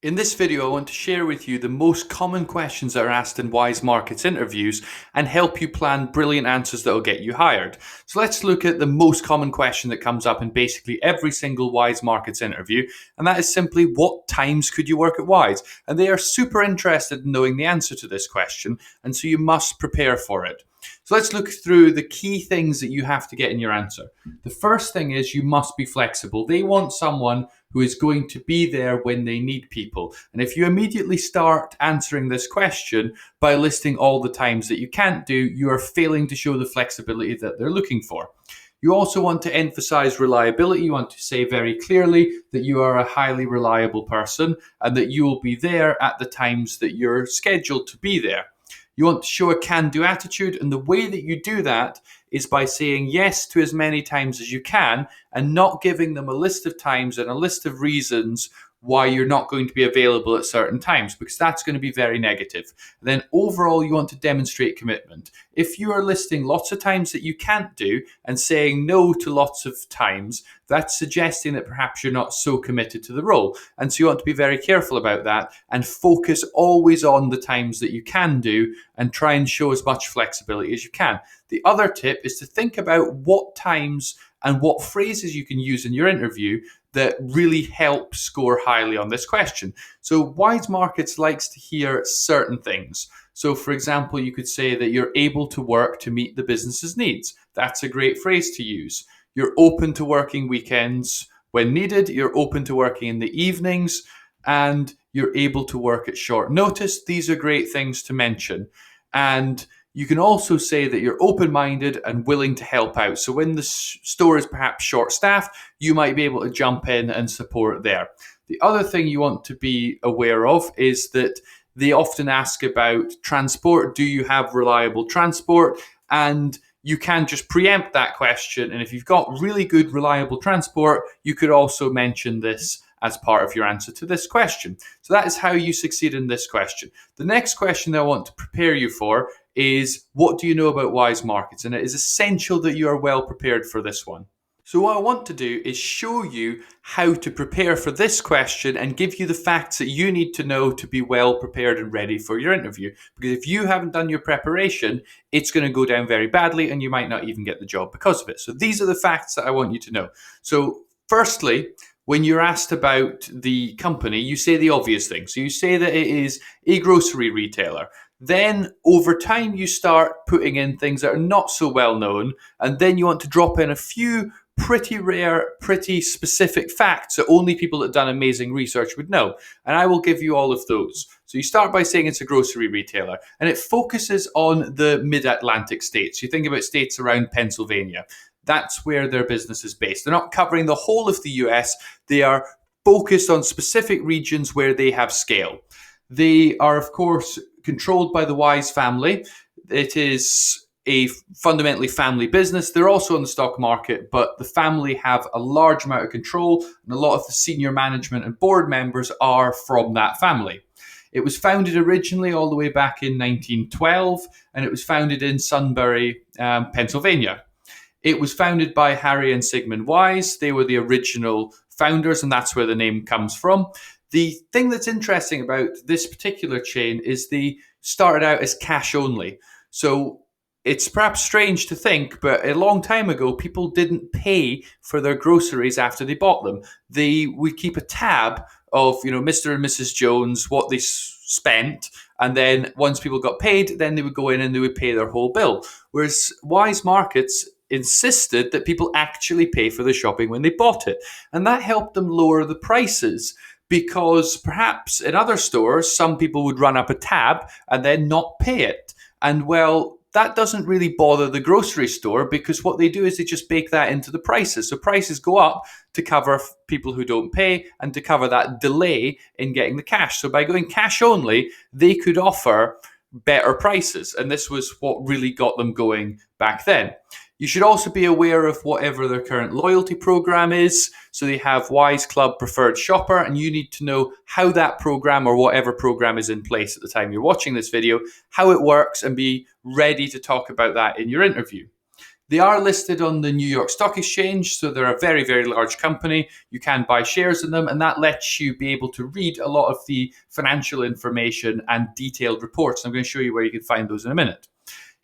In this video, I want to share with you the most common questions that are asked in Weis Markets interviews and help you plan brilliant answers that will get you hired. So let's look at the most common question that comes up in basically every single Weis Markets interview, and that is simply, what times could you work at Weis? And they are super interested in knowing the answer to this question, and so you must prepare for it. So let's look through the key things that you have to get in your answer. The first thing is you must be flexible. They want someone who is going to be there when they need people. And if you immediately start answering this question by listing all the times that you can't do, you are failing to show the flexibility that they're looking for. You also want to emphasize reliability. You want to say very clearly that you are a highly reliable person and that you will be there at the times that you're scheduled to be there. You want to show a can-do attitude, and the way that you do that is by saying yes to as many times as you can and not giving them a list of times and a list of reasons why you're not going to be available at certain times, because that's going to be very negative. And then overall, you want to demonstrate commitment. If you are listing lots of times that you can't do and saying no to lots of times, that's suggesting that perhaps you're not so committed to the role. And so you want to be very careful about that and focus always on the times that you can do and try and show as much flexibility as you can. The other tip is to think about what times and what phrases you can use in your interview that really help score highly on this question. So Weis Markets likes to hear certain things. So for example, you could say that you're able to work to meet the business's needs. That's a great phrase to use. You're open to working weekends when needed. You're open to working in the evenings, and you're able to work at short notice. These are great things to mention. And you can also say that you're open-minded and willing to help out. So when the store is perhaps short-staffed, you might be able to jump in and support there. The other thing you want to be aware of is that they often ask about transport. Do you have reliable transport? And you can just preempt that question. And if you've got really good, reliable transport, you could also mention this as part of your answer to this question. So that is how you succeed in this question. The next question that I want to prepare you for is, what do you know about Weis Markets? And it is essential that you are well prepared for this one. So what I want to do is show you how to prepare for this question and give you the facts that you need to know to be well prepared and ready for your interview. Because if you haven't done your preparation, it's going to go down very badly and you might not even get the job because of it. So these are the facts that I want you to know. So firstly, when you're asked about the company, you say the obvious thing. So you say that it is a grocery retailer. Then over time, you start putting in things that are not so well known. And then you want to drop in a few pretty rare, pretty specific facts that only people that have done amazing research would know. And I will give you all of those. So you start by saying it's a grocery retailer, and it focuses on the mid-Atlantic states. You think about states around Pennsylvania. That's where their business is based. They're not covering the whole of the US. They are focused on specific regions where they have scale. They are, of course, controlled by the Weis family. It is a fundamentally family business. They're also on the stock market, but the family have a large amount of control, and a lot of the senior management and board members are from that family. It was founded originally all the way back in 1912, and it was founded in Sunbury, Pennsylvania. It was founded by Harry and Sigmund Weis. They were the original founders, and that's where the name comes from. The thing that's interesting about this particular chain is they started out as cash only. So it's perhaps strange to think, but a long time ago, people didn't pay for their groceries after they bought them. They would keep a tab of, Mr. and Mrs. Jones, what they spent, and then once people got paid, then they would go in and they would pay their whole bill. Whereas Weis Markets insisted that people actually pay for the shopping when they bought it. And that helped them lower the prices, because perhaps in other stores, some people would run up a tab and then not pay it. And well, that doesn't really bother the grocery store, because what they do is they just bake that into the prices. So prices go up to cover people who don't pay and to cover that delay in getting the cash. So by going cash only, they could offer better prices. And this was what really got them going back then. You should also be aware of whatever their current loyalty program is. So they have Weis Club Preferred Shopper, and you need to know how that program, or whatever program is in place at the time you're watching this video, how it works, and be ready to talk about that in your interview. They are listed on the New York Stock Exchange, so they're a very, very large company. You can buy shares in them, and that lets you be able to read a lot of the financial information and detailed reports. I'm going to show you where you can find those in a minute.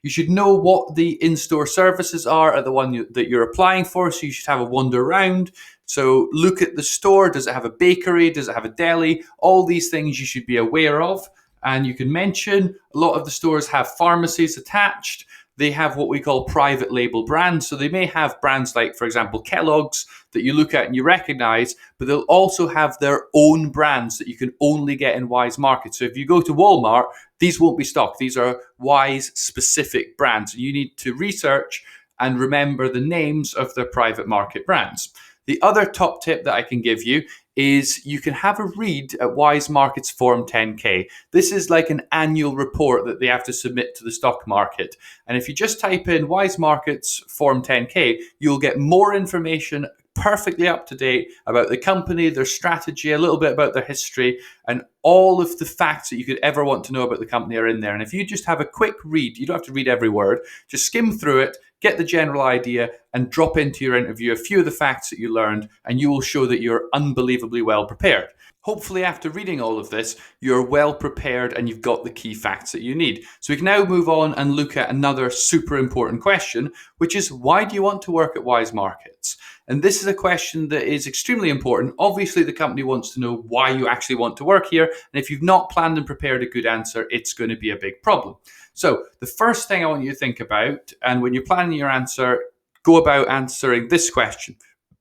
You should know what the in-store services are at the one that you're applying for, so you should have a wander around. So look at the store. Does it have a bakery? Does it have a deli? All these things you should be aware of. And you can mention a lot of the stores have pharmacies attached. They have what we call private label brands. So they may have brands like, for example, Kellogg's that you look at and you recognize, but they'll also have their own brands that you can only get in Weis Markets. So if you go to Walmart, these won't be stocked. These are Weis specific brands. You need to research and remember the names of their private market brands. The other top tip that I can give you is you can have a read at Weis Markets Form 10K. This is like an annual report that they have to submit to the stock market. And if you just type in Weis Markets Form 10K, you'll get more information perfectly up to date about the company, their strategy, a little bit about their history, and all of the facts that you could ever want to know about the company are in there. And if you just have a quick read, you don't have to read every word, just skim through it, get the general idea, and drop into your interview a few of the facts that you learned, and you will show that you're unbelievably well prepared. Hopefully, after reading all of this, you're well prepared and you've got the key facts that you need. So we can now move on and look at another super important question, which is, why do you want to work at Weis Markets? And this is a question that is extremely important. Obviously, the company wants to know why you actually want to work here. And if you've not planned and prepared a good answer, it's going to be a big problem. So the first thing I want you to think about, and when you're planning your answer, go about answering this question.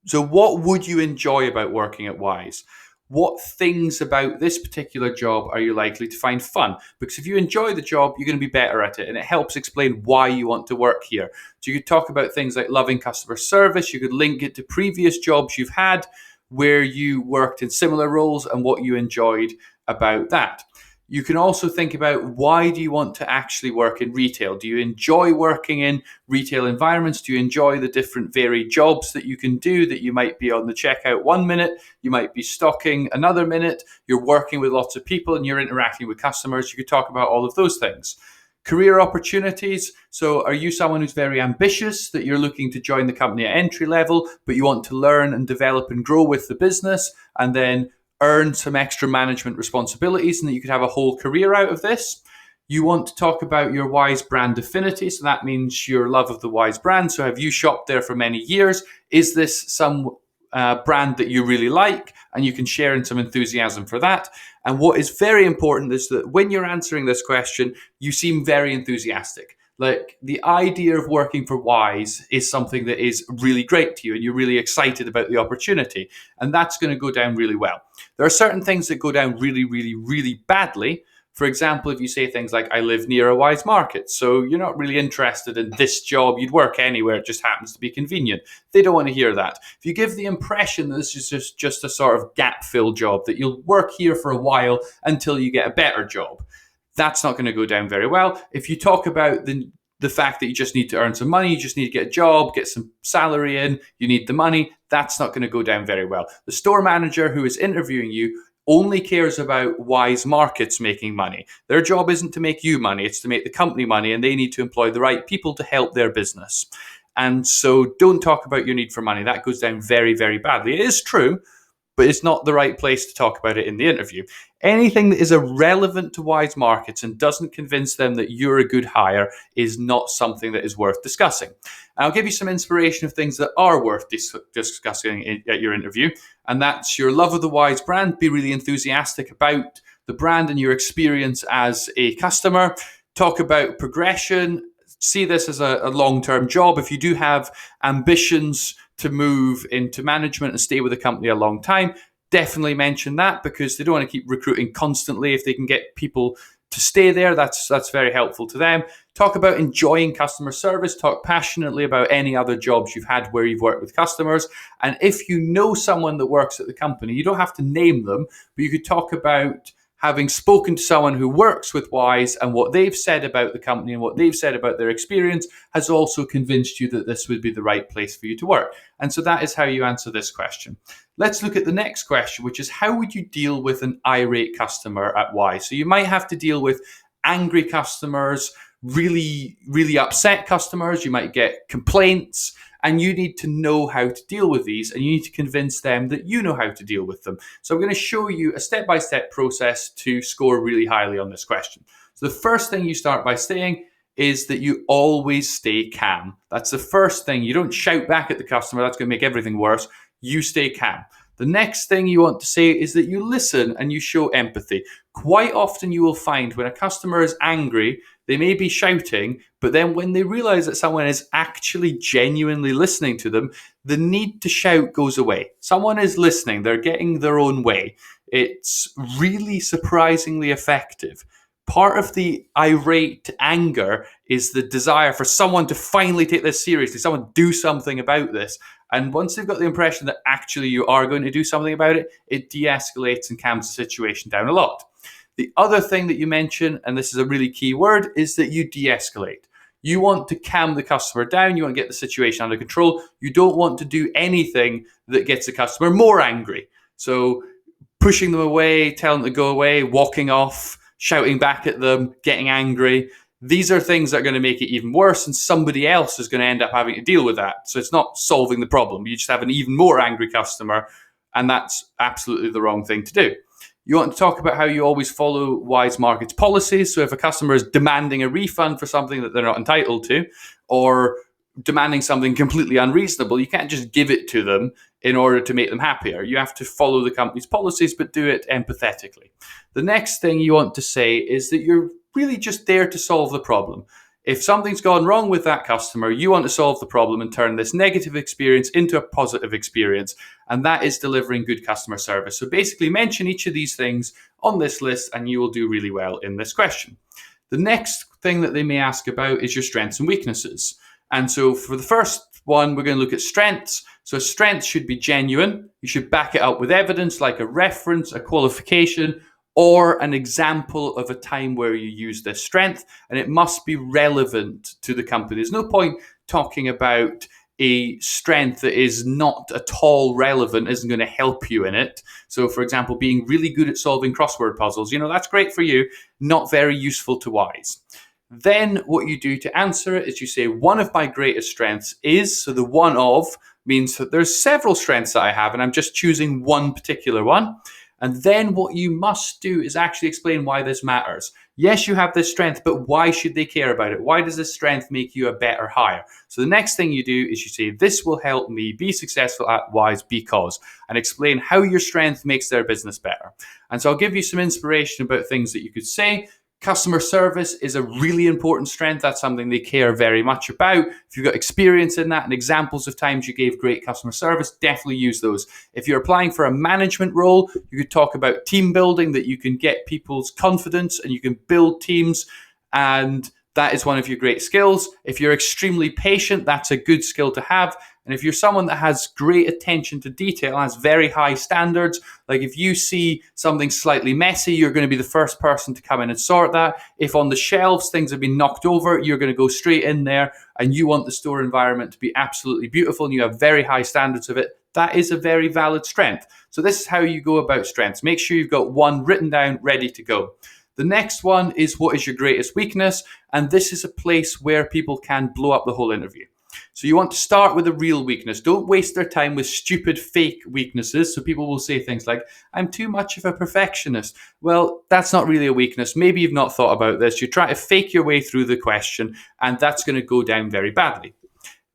So what would you enjoy about working at Weis? What things about this particular job are you likely to find fun? Because if you enjoy the job, you're going to be better at it, and it helps explain why you want to work here. So you could talk about things like loving customer service. You could link it to previous jobs you've had where you worked in similar roles and what you enjoyed about that. You can also think about, why do you want to actually work in retail? Do you enjoy working in retail environments? Do you enjoy the different varied jobs that you can do, that you might be on the checkout 1 minute, you might be stocking another minute, you're working with lots of people and you're interacting with customers? You could talk about all of those things. Career opportunities. So are you someone who's very ambitious, that you're looking to join the company at entry level, but you want to learn and develop and grow with the business and then earn some extra management responsibilities, and that you could have a whole career out of this? You want to talk about your Weis brand affinity. So that means your love of the Weis brand. So have you shopped there for many years? Is this some brand that you really like? And you can share in some enthusiasm for that. And what is very important is that when you're answering this question, you seem very enthusiastic. Like, the idea of working for Weis is something that is really great to you and you're really excited about the opportunity. And that's going to go down really well. There are certain things that go down really, really, really badly. For example, if you say things like, I live near a Weis Market, so you're not really interested in this job, you'd work anywhere, it just happens to be convenient. They don't want to hear that. If you give the impression that this is just a sort of gap-fill job, that you'll work here for a while until you get a better job, that's not going to go down very well. If you talk about the fact that you just need to earn some money, you just need to get a job, get some salary in, you need the money, that's not going to go down very well. The store manager who is interviewing you only cares about Weis Markets making money. Their job isn't to make you money, it's to make the company money, and they need to employ the right people to help their business. And so don't talk about your need for money. That goes down very, very badly. It is true, but it's not the right place to talk about it in the interview. Anything that is irrelevant to Weis Markets and doesn't convince them that you're a good hire is not something that is worth discussing. And I'll give you some inspiration of things that are worth discussing at your interview. And that's your love of the Weis brand. Be really enthusiastic about the brand and your experience as a customer. Talk about progression. See this as a long-term job. If you do have ambitions to move into management and stay with the company a long time, definitely mention that, because they don't want to keep recruiting constantly. If they can get people to stay there, that's very helpful to them. Talk about enjoying customer service. Talk passionately about any other jobs you've had where you've worked with customers. And if you know someone that works at the company, you don't have to name them, but you could talk about having spoken to someone who works with Weis, and what they've said about the company and what they've said about their experience has also convinced you that this would be the right place for you to work. And so that is how you answer this question. Let's look at the next question, which is, how would you deal with an irate customer at Weis? So you might have to deal with angry customers, really, really upset customers. You might get complaints, and you need to know how to deal with these, and you need to convince them that you know how to deal with them. So I'm going to show you a step-by-step process to score really highly on this question. So the first thing you start by saying is that you always stay calm. That's the first thing. You don't shout back at the customer. That's going to make everything worse. You stay calm. The next thing you want to say is that you listen and you show empathy. Quite often you will find when a customer is angry, they may be shouting, but then when they realize that someone is actually genuinely listening to them, the need to shout goes away. Someone is listening. They're getting their own way. It's really surprisingly effective. Part of the irate anger is the desire for someone to finally take this seriously, someone do something about this. And once they've got the impression that actually you are going to do something about it, it de-escalates and calms the situation down a lot. The other thing that you mention, and this is a really key word, is that you de-escalate. You want to calm the customer down. You want to get the situation under control. You don't want to do anything that gets the customer more angry. So pushing them away, telling them to go away, walking off, shouting back at them, getting angry. These are things that are going to make it even worse, and somebody else is going to end up having to deal with that. So it's not solving the problem. You just have an even more angry customer, and that's absolutely the wrong thing to do. You want to talk about how you always follow Weis Markets policies. So if a customer is demanding a refund for something that they're not entitled to, or demanding something completely unreasonable, you can't just give it to them in order to make them happier. You have to follow the company's policies, but do it empathetically. The next thing you want to say is that you're really just there to solve the problem. If something's gone wrong with that customer, you want to solve the problem and turn this negative experience into a positive experience. And that is delivering good customer service. So basically mention each of these things on this list and you will do really well in this question. The next thing that they may ask about is your strengths and weaknesses. And so for the first one, we're going to look at strengths. So strengths should be genuine. You should back it up with evidence like a reference, a qualification, or an example of a time where you use this strength, and it must be relevant to the company. There's no point talking about a strength that is not at all relevant, isn't going to help you in it. So for example, being really good at solving crossword puzzles, that's great for you, not very useful to Weis. Then what you do to answer it is you say, one of my greatest strengths is, so the one of means that there's several strengths that I have, and I'm just choosing one particular one. And then what you must do is actually explain why this matters. Yes, you have this strength, but why should they care about it? Why does this strength make you a better hire? So the next thing you do is you say, this will help me be successful at Weis because, and explain how your strength makes their business better. And so I'll give you some inspiration about things that you could say. Customer service is a really important strength. That's something they care very much about. If you've got experience in that and examples of times you gave great customer service, definitely use those. If you're applying for a management role, you could talk about team building, that you can get people's confidence and you can build teams, and that is one of your great skills. If you're extremely patient, that's a good skill to have. And if you're someone that has great attention to detail, has very high standards, like if you see something slightly messy, you're going to be the first person to come in and sort that. If on the shelves things have been knocked over, you're going to go straight in there, and you want the store environment to be absolutely beautiful and you have very high standards of it. That is a very valid strength. So this is how you go about strengths. Make sure you've got one written down, ready to go. The next one is, what is your greatest weakness? And this is a place where people can blow up the whole interview. So you want to start with a real weakness. Don't waste their time with stupid fake weaknesses. So people will say things like, I'm too much of a perfectionist. Well, that's not really a weakness. Maybe you've not thought about this. You try to fake your way through the question, and that's going to go down very badly.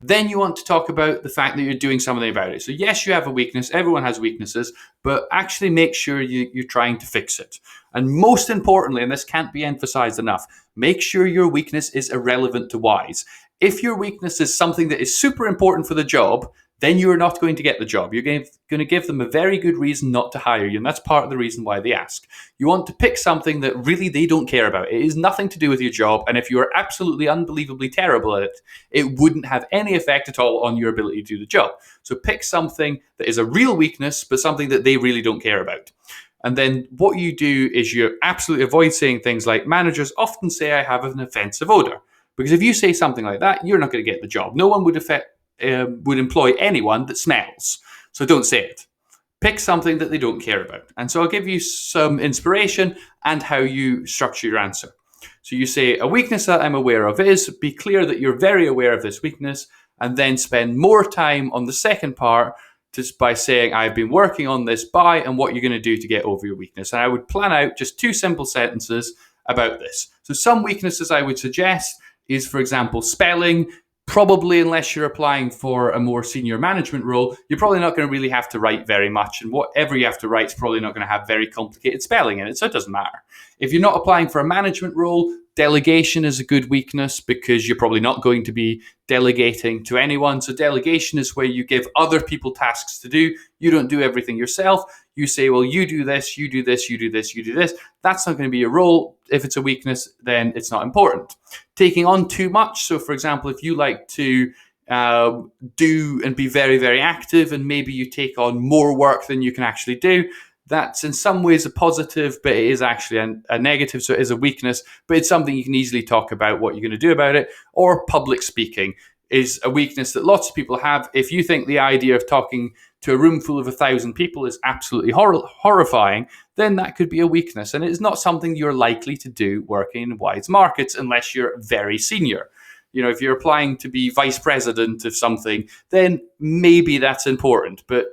Then you want to talk about the fact that you're doing something about it. So yes, you have a weakness. Everyone has weaknesses, but actually make sure you're trying to fix it. And most importantly, and this can't be emphasized enough, make sure your weakness is irrelevant to Weis. If your weakness is something that is super important for the job, then you're not going to get the job. You're going to give them a very good reason not to hire you, and that's part of the reason why they ask. You want to pick something that really they don't care about. It is nothing to do with your job, and if you are absolutely unbelievably terrible at it, it wouldn't have any effect at all on your ability to do the job. So pick something that is a real weakness, but something that they really don't care about. And then what you do is you absolutely avoid saying things like, managers often say I have an offensive odor. Because if you say something like that, you're not going to get the job. No one would employ anyone that smells. So don't say it. Pick something that they don't care about. And so I'll give you some inspiration and how you structure your answer. So you say, a weakness that I'm aware of is, be clear that you're very aware of this weakness, and then spend more time on the second part just by saying, I've been working on this by, and what you're going to do to get over your weakness. And I would plan out just 2 simple sentences about this. So some weaknesses I would suggest is, for example, spelling. Probably, unless you're applying for a more senior management role, you're probably not going to really have to write very much. And whatever you have to write is probably not going to have very complicated spelling in it. So it doesn't matter. If you're not applying for a management role, delegation is a good weakness because you're probably not going to be delegating to anyone. So delegation is where you give other people tasks to do. You don't do everything yourself. You say, well, you do this, you do this, you do this, you do this. That's not going to be a role. If it's a weakness, then it's not important. Taking on too much. So, for example, if you like to do and be very, very active, and maybe you take on more work than you can actually do, that's in some ways a positive, but it is actually a negative. So it is a weakness, but it's something you can easily talk about what you're going to do about it. Or public speaking is a weakness that lots of people have. If you think the idea of talking to a room full of 1,000 people is absolutely horrifying, then that could be a weakness. And it's not something you're likely to do working in Weis Markets unless you're very senior. You know, if you're applying to be vice president of something, then maybe that's important. But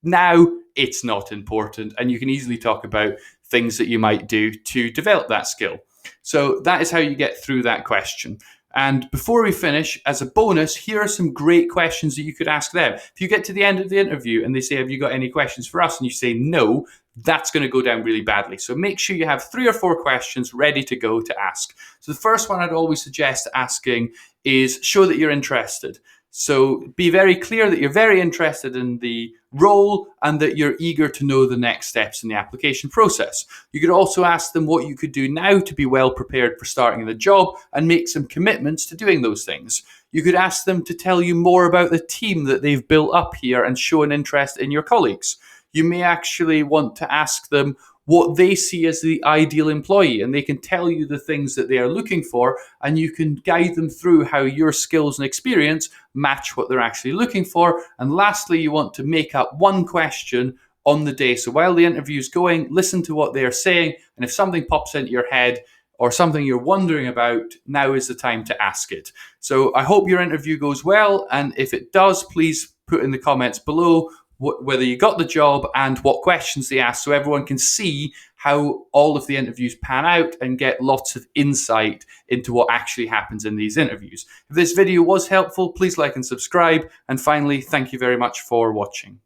now it's not important, and you can easily talk about things that you might do to develop that skill. So that is how you get through that question. And before we finish, as a bonus, here are some great questions that you could ask them. If you get to the end of the interview and they say, have you got any questions for us? And you say no, that's going to go down really badly. So make sure you have 3 or 4 questions ready to go to ask. So the first one I'd always suggest asking is show that you're interested. So be very clear that you're very interested in the role and that you're eager to know the next steps in the application process. You could also ask them what you could do now to be well prepared for starting the job and make some commitments to doing those things. You could ask them to tell you more about the team that they've built up here and show an interest in your colleagues. You may actually want to ask them what they see as the ideal employee, and they can tell you the things that they are looking for, and you can guide them through how your skills and experience match what they're actually looking for. And lastly, you want to make up 1 question on the day. So while the interview is going, listen to what they are saying, and if something pops into your head or something you're wondering about, now is the time to ask it. So I hope your interview goes well, and if it does, please put in the comments below whether you got the job and what questions they asked, so everyone can see how all of the interviews pan out and get lots of insight into what actually happens in these interviews. If this video was helpful, please like and subscribe. And finally, thank you very much for watching.